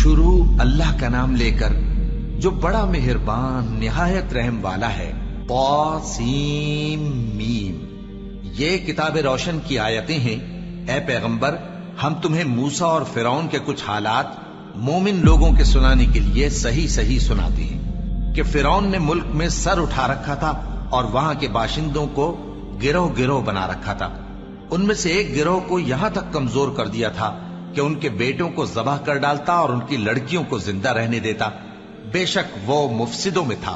شروع اللہ کا نام لے کر جو بڑا مہربان نہایت رحم والا ہے۔ طاسیم میم، یہ کتاب روشن کی آیتیں ہیں۔ اے پیغمبر، ہم تمہیں موسیٰ اور فرعون کے کچھ حالات مومن لوگوں کے سنانے کے لیے صحیح صحیح سناتے ہیں کہ فرعون نے ملک میں سر اٹھا رکھا تھا اور وہاں کے باشندوں کو گروہ گروہ بنا رکھا تھا۔ ان میں سے ایک گروہ کو یہاں تک کمزور کر دیا تھا کہ ان کے بیٹوں کو ذبح کر ڈالتا اور ان کی لڑکیوں کو زندہ رہنے دیتا۔ بے شک وہ مفسدوں میں تھا،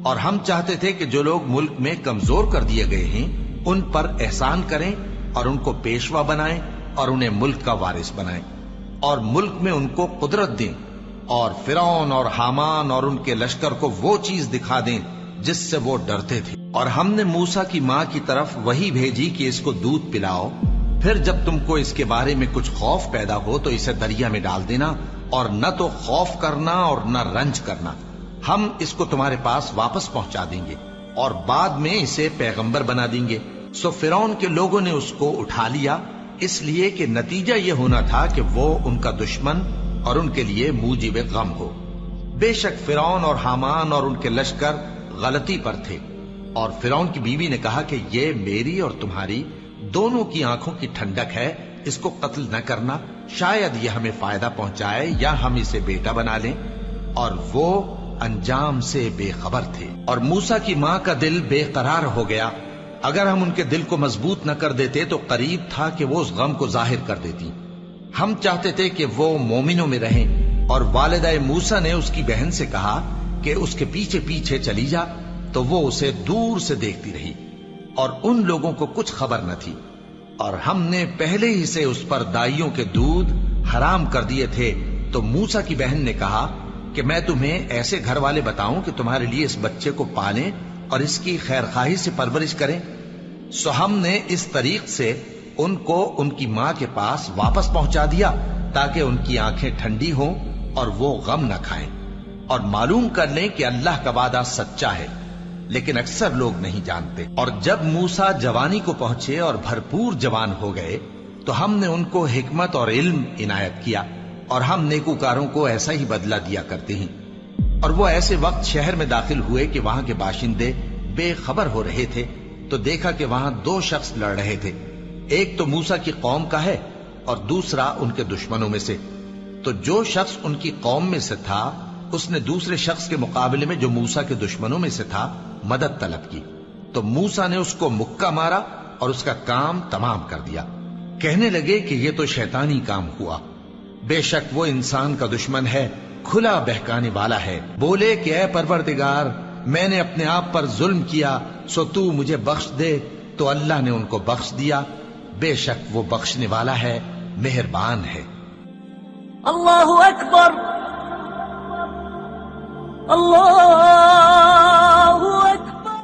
اور ہم چاہتے تھے کہ جو لوگ ملک میں کمزور کر دیے گئے ہیں ان پر احسان کریں اور ان کو پیشوا بنائیں اور انہیں ملک کا وارث بنائیں، اور ملک میں ان کو قدرت دیں، اور فرعون اور حامان اور ان کے لشکر کو وہ چیز دکھا دیں جس سے وہ ڈرتے تھے۔ اور ہم نے موسیٰ کی ماں کی طرف وحی بھیجی کہ اس کو دودھ پلاؤ، پھر جب تم کو اس کے بارے میں کچھ خوف پیدا ہو تو اسے دریا میں ڈال دینا، اور نہ تو خوف کرنا اور نہ رنج کرنا، ہم اس کو تمہارے پاس واپس پہنچا دیں گے اور بعد میں اسے پیغمبر بنا دیں گے۔ سو فرعون کے لوگوں نے اس کو اٹھا لیا، اس لیے کہ نتیجہ یہ ہونا تھا کہ وہ ان کا دشمن اور ان کے لیے موجب غم ہو۔ بے شک فرعون اور حامان اور ان کے لشکر غلطی پر تھے، اور فرعون کی بیوی نے کہا کہ یہ میری اور تمہاری دونوں کی آنکھوں کی ٹھنڈک ہے، اس کو قتل نہ کرنا، شاید یہ ہمیں فائدہ پہنچائے یا ہم اسے بیٹا بنا لیں۔ اور وہ انجام سے بے خبر تھے۔ اور موسیٰ کی ماں کا دل بے قرار ہو گیا، اگر ہم ان کے دل کو مضبوط نہ کر دیتے تو قریب تھا کہ وہ اس غم کو ظاہر کر دیتی۔ ہم چاہتے تھے کہ وہ مومنوں میں رہیں، اور والدہ موسیٰ نے اس کی بہن سے کہا کہ اس کے پیچھے پیچھے چلی جا، تو وہ اسے دور سے دیکھتی رہی، اور ان لوگوں کو کچھ خبر نہ تھی۔ اور ہم نے پہلے ہی سے اس پر دائیوں کے دودھ حرام کر دیے تھے۔ تو موسیٰ کی بہن نے کہا کہ میں تمہیں ایسے گھر والے بتاؤں کہ تمہارے لیے اس بچے کو پالیں اور اس کی خیر خواہی سے پرورش کریں۔ سو ہم نے اس طریق سے ان کو ان کی ماں کے پاس واپس پہنچا دیا تاکہ ان کی آنکھیں ٹھنڈی ہوں اور وہ غم نہ کھائیں، اور معلوم کر لیں کہ اللہ کا وعدہ سچا ہے، لیکن اکثر لوگ نہیں جانتے۔ اور جب موسیٰ جوانی کو پہنچے اور بھرپور جوان ہو گئے تو ہم نے ان کو حکمت اور علم عنایت کیا، اور ہم نیکوکاروں کو ایسا ہی بدلہ دیا کرتے ہیں۔ اور وہ ایسے وقت شہر میں داخل ہوئے کہ وہاں کے باشندے بے خبر ہو رہے تھے، تو دیکھا کہ وہاں دو شخص لڑ رہے تھے، ایک تو موسیٰ کی قوم کا ہے اور دوسرا ان کے دشمنوں میں سے۔ تو جو شخص ان کی قوم میں سے تھا اس نے دوسرے شخص کے مقابلے میں جو موسیٰ کے دشمنوں میں سے تھا مدد طلب کی، تو موسیٰ نے اس کو مکہ مارا اور اس کا کام تمام کر دیا۔ کہنے لگے کہ یہ تو شیطانی کام ہوا، بے شک وہ انسان کا دشمن ہے، کھلا بہکانے والا ہے۔ بولے کہ اے پروردگار، میں نے اپنے آپ پر ظلم کیا، سو تو مجھے بخش دے، تو اللہ نے ان کو بخش دیا، بے شک وہ بخشنے والا ہے، مہربان ہے۔ اللہ اکبر، اللہ